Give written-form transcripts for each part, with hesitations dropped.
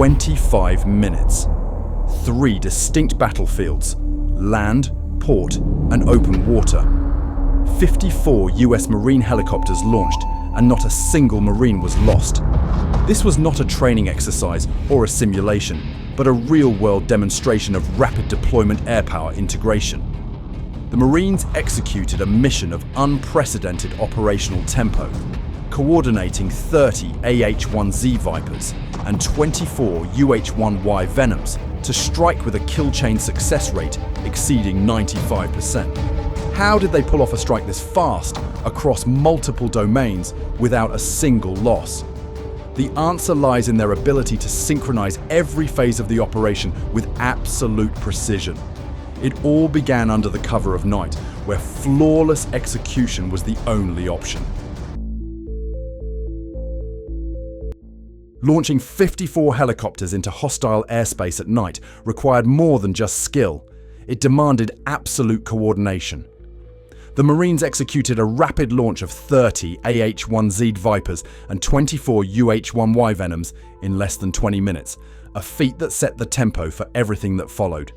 25 minutes. 3 distinct battlefields: land, port, and open water. 54 US Marine helicopters launched, and not a single Marine was lost. This was not a training exercise or a simulation, but a real-world demonstration of rapid deployment air power integration. The Marines executed a mission of unprecedented operational tempo, coordinating 30 AH-1Z Vipers and 24 UH-1Y Venoms to strike with a kill chain success rate exceeding 95%. How did they pull off a strike this fast across multiple domains without a single loss? The answer lies in their ability to synchronize every phase of the operation with absolute precision. It all began under the cover of night, where flawless execution was the only option. Launching 54 helicopters into hostile airspace at night required more than just skill. It demanded absolute coordination. The Marines executed a rapid launch of 30 AH-1Z Vipers and 24 UH-1Y Venoms in less than 20 minutes, a feat that set the tempo for everything that followed.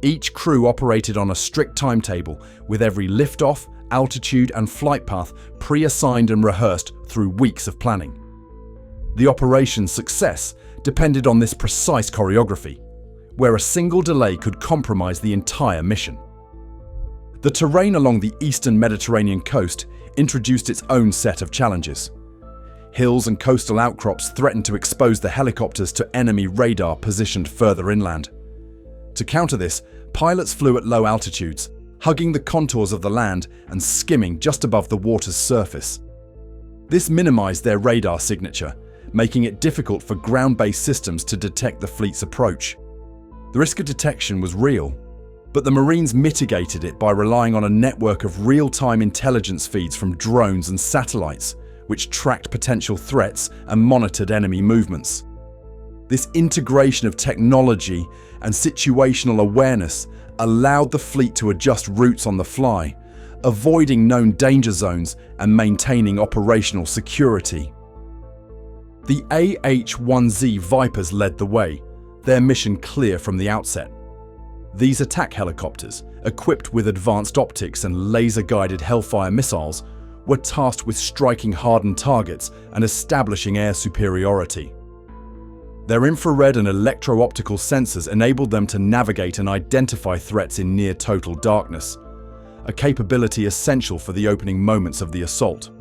Each crew operated on a strict timetable, with every liftoff, altitude, and flight path pre-assigned and rehearsed through weeks of planning. The operation's success depended on this precise choreography, where a single delay could compromise the entire mission. The terrain along the eastern Mediterranean coast introduced its own set of challenges. Hills and coastal outcrops threatened to expose the helicopters to enemy radar positioned further inland. To counter this, pilots flew at low altitudes, hugging the contours of the land and skimming just above the water's surface. This minimized their radar signature, making it difficult for ground-based systems to detect the fleet's approach. The risk of detection was real, but the Marines mitigated it by relying on a network of real-time intelligence feeds from drones and satellites, which tracked potential threats and monitored enemy movements. This integration of technology and situational awareness allowed the fleet to adjust routes on the fly, avoiding known danger zones and maintaining operational security. The AH-1Z Vipers led the way, their mission clear from the outset. These attack helicopters, equipped with advanced optics and laser-guided Hellfire missiles, were tasked with striking hardened targets and establishing air superiority. Their infrared and electro-optical sensors enabled them to navigate and identify threats in near-total darkness, a capability essential for the opening moments of the assault.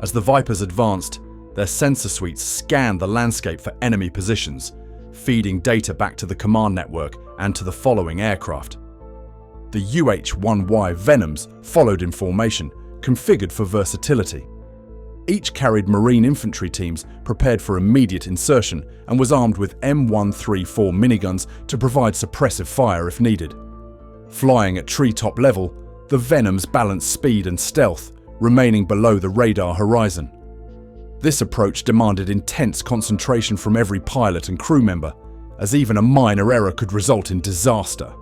As the Vipers advanced, their sensor suites scanned the landscape for enemy positions, feeding data back to the command network and to the following aircraft. The UH-1Y Venoms followed in formation, configured for versatility. Each carried Marine infantry teams prepared for immediate insertion and was armed with M134 miniguns to provide suppressive fire if needed. Flying at treetop level, the Venoms balanced speed and stealth, remaining below the radar horizon. This approach demanded intense concentration from every pilot and crew member, as even a minor error could result in disaster.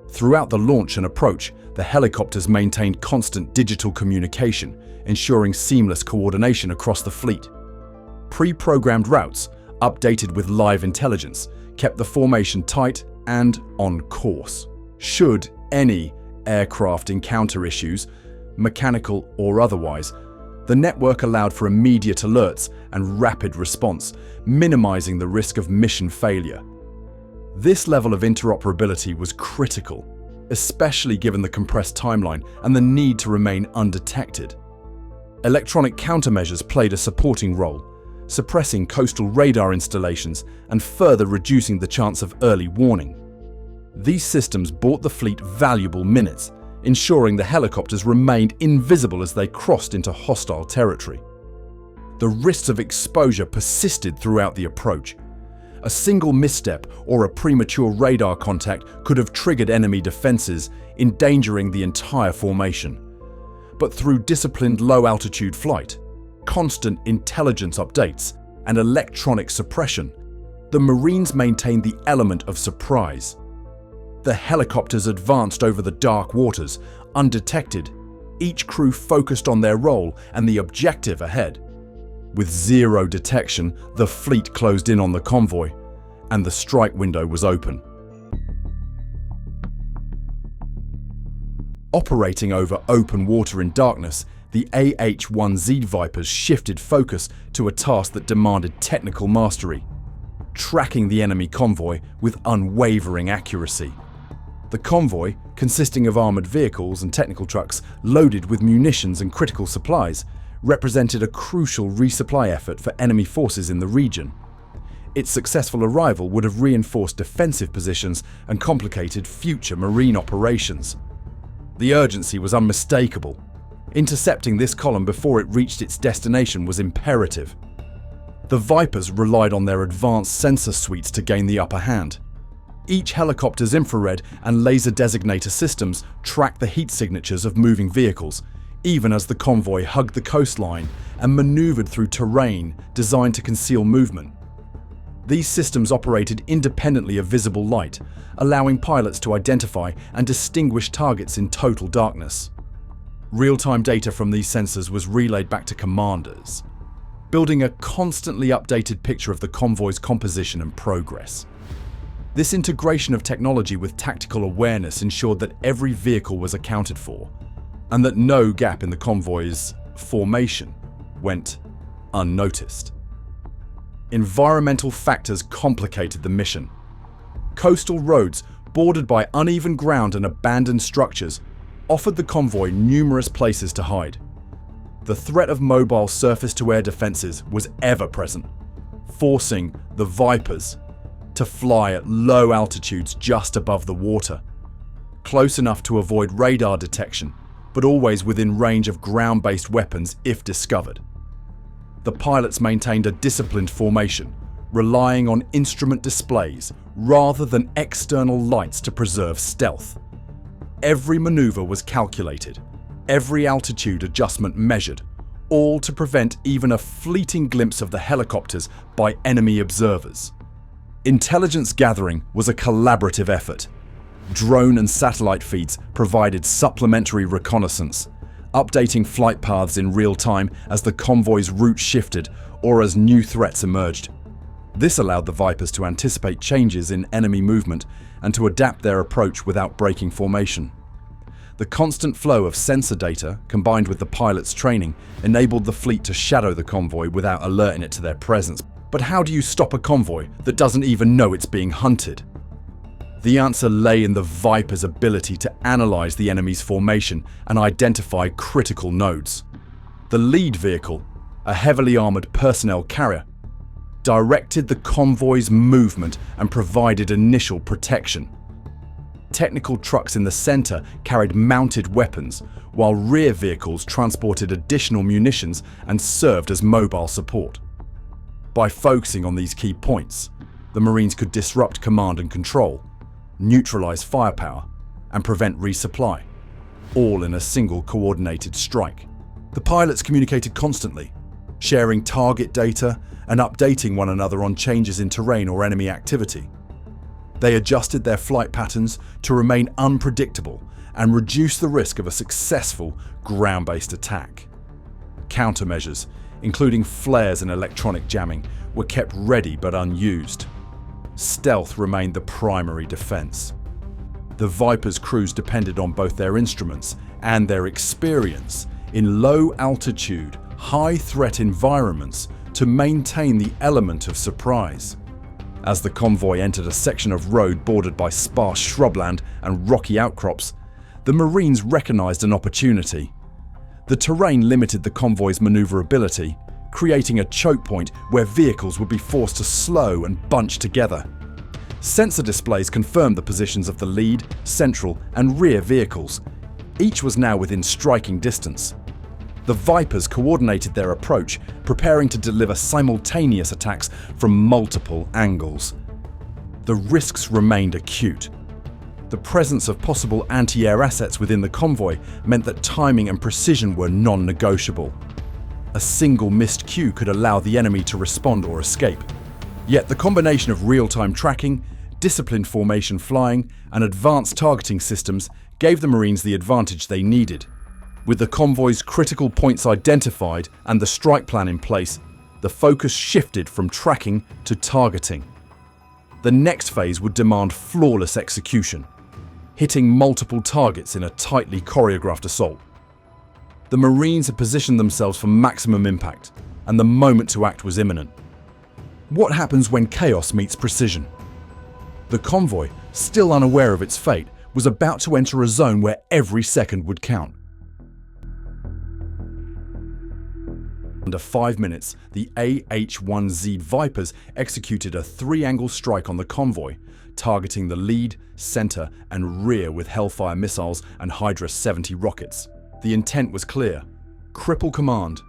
Throughout the launch and approach, the helicopters maintained constant digital communication, ensuring seamless coordination across the fleet. Pre-programmed routes, updated with live intelligence, kept the formation tight and on course. Should any aircraft encounter issues, mechanical or otherwise, the network allowed for immediate alerts and rapid response, minimizing the risk of mission failure. This level of interoperability was critical, especially given the compressed timeline and the need to remain undetected. Electronic countermeasures played a supporting role, suppressing coastal radar installations and further reducing the chance of early warning. These systems bought the fleet valuable minutes, ensuring the helicopters remained invisible as they crossed into hostile territory. The risks of exposure persisted throughout the approach. A single misstep or a premature radar contact could have triggered enemy defenses, endangering the entire formation. But through disciplined low-altitude flight, constant intelligence updates, and electronic suppression, the Marines maintained the element of surprise. The helicopters advanced over the dark waters, undetected, each crew focused on their role and the objective ahead. With zero detection, the fleet closed in on the convoy, and the strike window was open. Operating over open water in darkness, the AH-1Z Vipers shifted focus to a task that demanded technical mastery, tracking the enemy convoy with unwavering accuracy. The convoy, consisting of armoured vehicles and technical trucks loaded with munitions and critical supplies, represented a crucial resupply effort for enemy forces in the region. Its successful arrival would have reinforced defensive positions and complicated future marine operations. The urgency was unmistakable. Intercepting this column before it reached its destination was imperative. The Vipers relied on their advanced sensor suites to gain the upper hand. Each helicopter's infrared and laser designator systems tracked the heat signatures of moving vehicles, even as the convoy hugged the coastline and maneuvered through terrain designed to conceal movement. These systems operated independently of visible light, allowing pilots to identify and distinguish targets in total darkness. Real-time data from these sensors was relayed back to commanders, building a constantly updated picture of the convoy's composition and progress. This integration of technology with tactical awareness ensured that every vehicle was accounted for, and that no gap in the convoy's formation went unnoticed. Environmental factors complicated the mission. Coastal roads, bordered by uneven ground and abandoned structures, offered the convoy numerous places to hide. The threat of mobile surface-to-air defences was ever present, forcing the Vipers to fly at low altitudes just above the water, close enough to avoid radar detection, but always within range of ground-based weapons if discovered. The pilots maintained a disciplined formation, relying on instrument displays rather than external lights to preserve stealth. Every maneuver was calculated, every altitude adjustment measured, all to prevent even a fleeting glimpse of the helicopters by enemy observers. Intelligence gathering was a collaborative effort. Drone and satellite feeds provided supplementary reconnaissance, updating flight paths in real time as the convoy's route shifted or as new threats emerged. This allowed the Vipers to anticipate changes in enemy movement and to adapt their approach without breaking formation. The constant flow of sensor data, combined with the pilots' training, enabled the fleet to shadow the convoy without alerting it to their presence. But how do you stop a convoy that doesn't even know it's being hunted? The answer lay in the Viper's ability to analyze the enemy's formation and identify critical nodes. The lead vehicle, a heavily armored personnel carrier, directed the convoy's movement and provided initial protection. Technical trucks in the center carried mounted weapons, while rear vehicles transported additional munitions and served as mobile support. By focusing on these key points, the Marines could disrupt command and control, neutralize firepower, and prevent resupply, all in a single coordinated strike. The pilots communicated constantly, sharing target data and updating one another on changes in terrain or enemy activity. They adjusted their flight patterns to remain unpredictable and reduce the risk of a successful ground-based attack. Countermeasures, including flares and electronic jamming, were kept ready but unused. Stealth remained the primary defense. The Viper's crews depended on both their instruments and their experience in low-altitude, high-threat environments to maintain the element of surprise. As the convoy entered a section of road bordered by sparse shrubland and rocky outcrops, the Marines recognized an opportunity. The terrain limited the convoy's maneuverability, creating a choke point where vehicles would be forced to slow and bunch together. Sensor displays confirmed the positions of the lead, central, and rear vehicles. Each was now within striking distance. The Vipers coordinated their approach, preparing to deliver simultaneous attacks from multiple angles. The risks remained acute. The presence of possible anti-air assets within the convoy meant that timing and precision were non-negotiable. A single missed cue could allow the enemy to respond or escape. Yet the combination of real-time tracking, disciplined formation flying, and advanced targeting systems gave the Marines the advantage they needed. With the convoy's critical points identified and the strike plan in place, the focus shifted from tracking to targeting. The next phase would demand flawless execution, hitting multiple targets in a tightly choreographed assault. The Marines had positioned themselves for maximum impact, and the moment to act was imminent. What happens when chaos meets precision? The convoy, still unaware of its fate, was about to enter a zone where every second would count. Under 5 minutes, the AH-1Z Vipers executed a three-angle strike on the convoy, targeting the lead, center, and rear with Hellfire missiles and Hydra 70 rockets. The intent was clear: cripple command,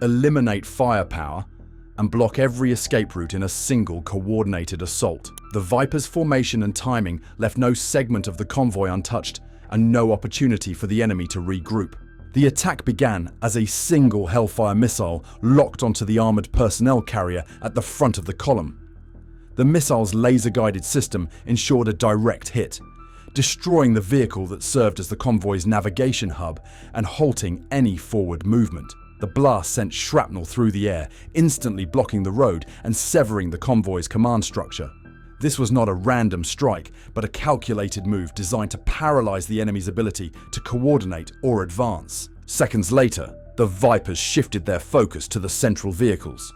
eliminate firepower, and block every escape route in a single coordinated assault. The Vipers' formation and timing left no segment of the convoy untouched, and no opportunity for the enemy to regroup. The attack began as a single Hellfire missile locked onto the armoured personnel carrier at the front of the column. The missile's laser-guided system ensured a direct hit, destroying the vehicle that served as the convoy's navigation hub and halting any forward movement. The blast sent shrapnel through the air, instantly blocking the road and severing the convoy's command structure. This was not a random strike, but a calculated move designed to paralyze the enemy's ability to coordinate or advance. Seconds later, the Vipers shifted their focus to the central vehicles.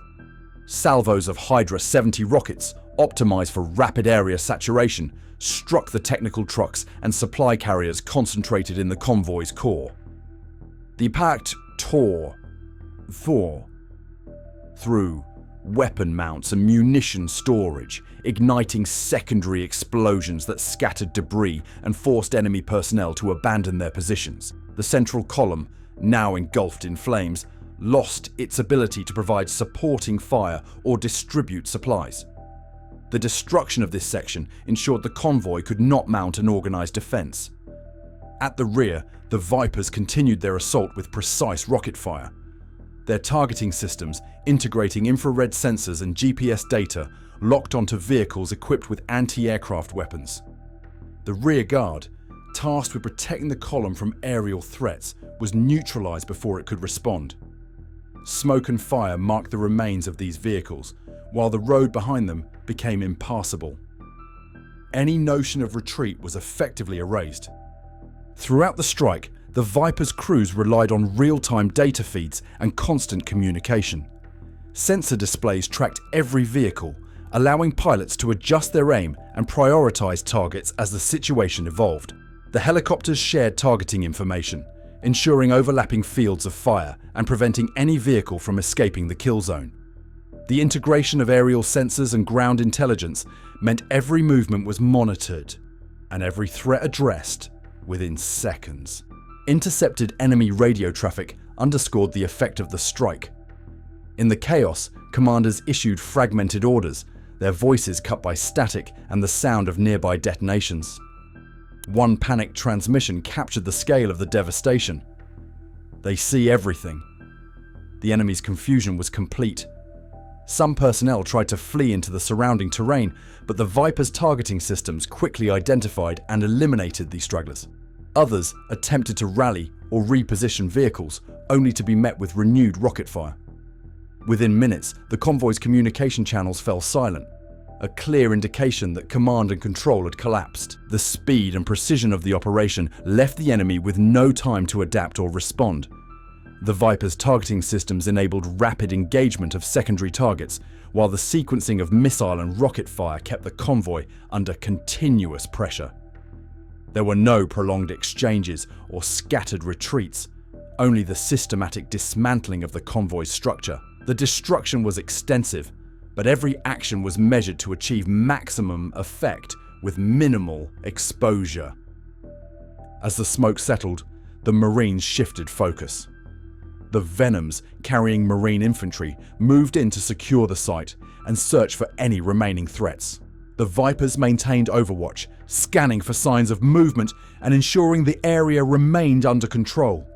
Salvos of Hydra 70 rockets, optimized for rapid area saturation, struck the technical trucks and supply carriers concentrated in the convoy's core. The impact tore through weapon mounts and munition storage, igniting secondary explosions that scattered debris and forced enemy personnel to abandon their positions. The central column, now engulfed in flames, lost its ability to provide supporting fire or distribute supplies. The destruction of this section ensured the convoy could not mount an organized defense. At the rear, the Vipers continued their assault with precise rocket fire. Their targeting systems, integrating infrared sensors and GPS data, locked onto vehicles equipped with anti-aircraft weapons. The rear guard, tasked with protecting the column from aerial threats, was neutralized before it could respond. Smoke and fire marked the remains of these vehicles, while the road behind them became impassable. Any notion of retreat was effectively erased. Throughout the strike, the Vipers' crews relied on real-time data feeds and constant communication. Sensor displays tracked every vehicle, allowing pilots to adjust their aim and prioritize targets as the situation evolved. The helicopters shared targeting information, ensuring overlapping fields of fire and preventing any vehicle from escaping the kill zone. The integration of aerial sensors and ground intelligence meant every movement was monitored and every threat addressed within seconds. Intercepted enemy radio traffic underscored the effect of the strike. In the chaos, commanders issued fragmented orders, their voices cut by static and the sound of nearby detonations. One panicked transmission captured the scale of the devastation. They see everything. The enemy's confusion was complete. Some personnel tried to flee into the surrounding terrain, but the Vipers' targeting systems quickly identified and eliminated these stragglers. Others attempted to rally or reposition vehicles, only to be met with renewed rocket fire. Within minutes, the convoy's communication channels fell silent, a clear indication that command and control had collapsed. The speed and precision of the operation left the enemy with no time to adapt or respond. The Vipers' targeting systems enabled rapid engagement of secondary targets, while the sequencing of missile and rocket fire kept the convoy under continuous pressure. There were no prolonged exchanges or scattered retreats, only the systematic dismantling of the convoy's structure. The destruction was extensive, but every action was measured to achieve maximum effect with minimal exposure. As the smoke settled, the Marines shifted focus. The Venoms, carrying Marine infantry, moved in to secure the site and search for any remaining threats. The Vipers maintained overwatch, scanning for signs of movement and ensuring the area remained under control.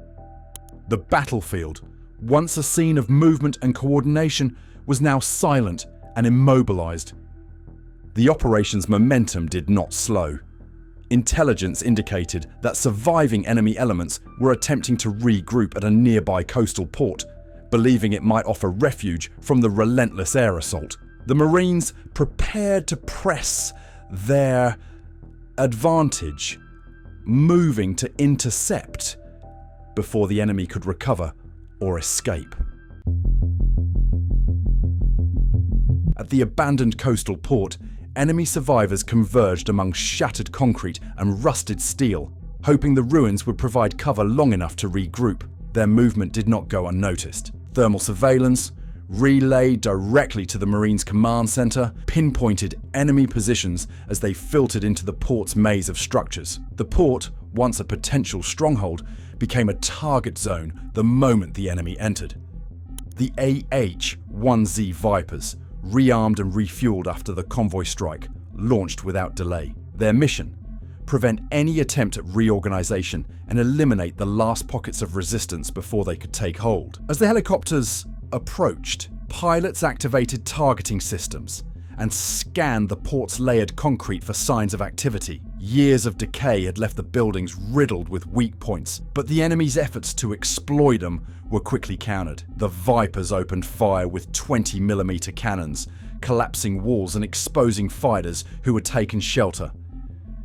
The battlefield, once a scene of movement and coordination, was now silent and immobilized. The operation's momentum did not slow. Intelligence indicated that surviving enemy elements were attempting to regroup at a nearby coastal port, believing it might offer refuge from the relentless air assault. The Marines prepared to press their advantage, moving to intercept before the enemy could recover or escape. At the abandoned coastal port, enemy survivors converged among shattered concrete and rusted steel, hoping the ruins would provide cover long enough to regroup. Their movement did not go unnoticed. Thermal surveillance, relayed directly to the Marines' command center, pinpointed enemy positions as they filtered into the port's maze of structures. The port, once a potential stronghold, became a target zone the moment the enemy entered. The AH-1Z Vipers, rearmed and refueled after the Convoy strike, launched without delay. Their mission: prevent any attempt at reorganization and eliminate the last pockets of resistance before they could take hold. As the helicopters approached, pilots activated targeting systems and scanned the port's layered concrete for signs of activity. Years of decay had left the buildings riddled with weak points, but the enemy's efforts to exploit them were quickly countered. The Vipers opened fire with 20mm cannons, collapsing walls and exposing fighters who had taken shelter.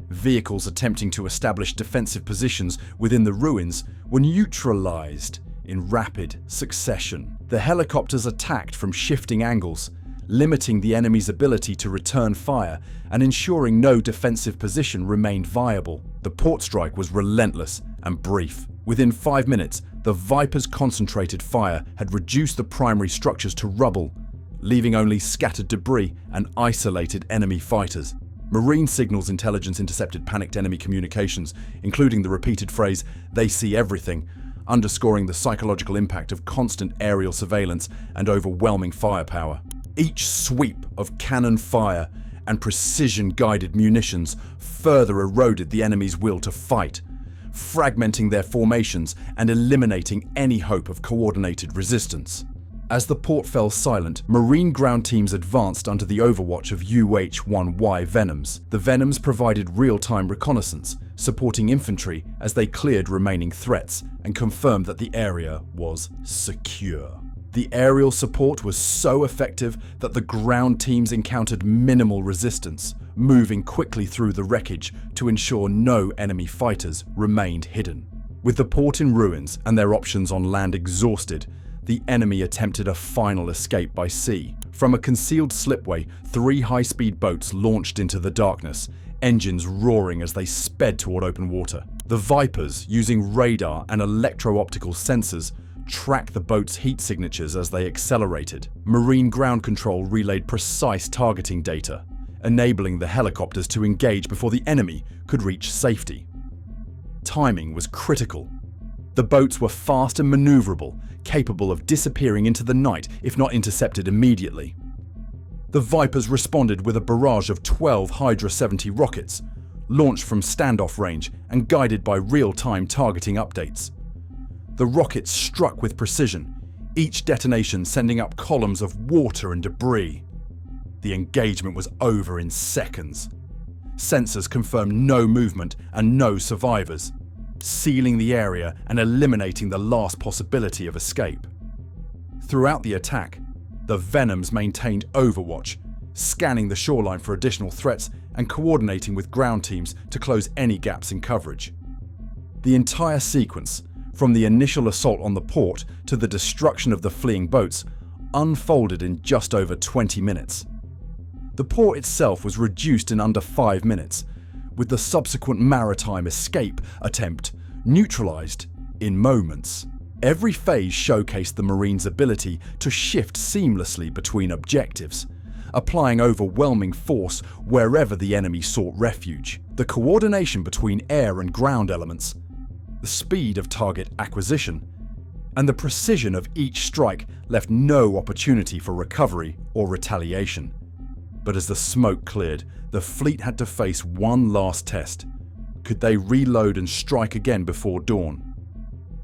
Vehicles attempting to establish defensive positions within the ruins were neutralized in rapid succession. The helicopters attacked from shifting angles, limiting the enemy's ability to return fire and ensuring no defensive position remained viable. The port strike was relentless and brief. Within 5 minutes, the Vipers' concentrated fire had reduced the primary structures to rubble, leaving only scattered debris and isolated enemy fighters. Marine signals intelligence intercepted panicked enemy communications, including the repeated phrase, "They see everything," underscoring the psychological impact of constant aerial surveillance and overwhelming firepower. Each sweep of cannon fire and precision-guided munitions further eroded the enemy's will to fight, fragmenting their formations and eliminating any hope of coordinated resistance. As the port fell silent, Marine ground teams advanced under the overwatch of UH-1Y Venoms. The Venoms provided real-time reconnaissance, supporting infantry as they cleared remaining threats and confirmed that the area was secure. The aerial support was so effective that the ground teams encountered minimal resistance, moving quickly through the wreckage to ensure no enemy fighters remained hidden. With the port in ruins and their options on land exhausted, the enemy attempted a final escape by sea. From a concealed slipway, 3 high-speed boats launched into the darkness, engines roaring as they sped toward open water. The Vipers, using radar and electro-optical sensors, tracked the boat's heat signatures as they accelerated. Marine ground control relayed precise targeting data, enabling the helicopters to engage before the enemy could reach safety. Timing was critical. The boats were fast and maneuverable, capable of disappearing into the night if not intercepted immediately. The Vipers responded with a barrage of 12 Hydra 70 rockets, launched from standoff range and guided by real-time targeting updates. The rockets struck with precision, each detonation sending up columns of water and debris. The engagement was over in seconds. Sensors confirmed no movement and no survivors, sealing the area and eliminating the last possibility of escape. Throughout the attack, the Venoms maintained overwatch, scanning the shoreline for additional threats and coordinating with ground teams to close any gaps in coverage. The entire sequence, from the initial assault on the port to the destruction of the fleeing boats, unfolded in just over 20 minutes. The port itself was reduced in under 5 minutes, with the subsequent maritime escape attempt neutralized in moments. Every phase showcased the Marines' ability to shift seamlessly between objectives, applying overwhelming force wherever the enemy sought refuge. The coordination between air and ground elements, the speed of target acquisition, and the precision of each strike left no opportunity for recovery or retaliation. But as the smoke cleared, the fleet had to face one last test. Could they reload and strike again before dawn?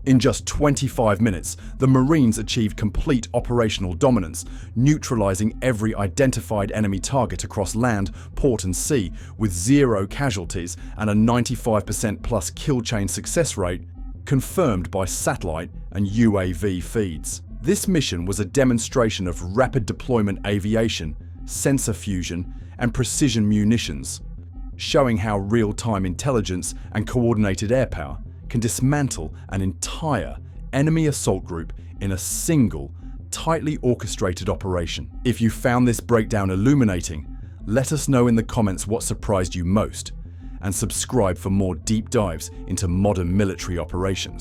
In just 25 minutes, the Marines achieved complete operational dominance, neutralizing every identified enemy target across land, port and sea, with 0 casualties and a 95% plus kill chain success rate confirmed by satellite and UAV feeds. This mission was a demonstration of rapid deployment aviation, sensor fusion, and precision munitions, showing how real-time intelligence and coordinated air power can dismantle an entire enemy assault group in a single, tightly orchestrated operation. If you found this breakdown illuminating, let us know in the comments what surprised you most, and subscribe for more deep dives into modern military operations.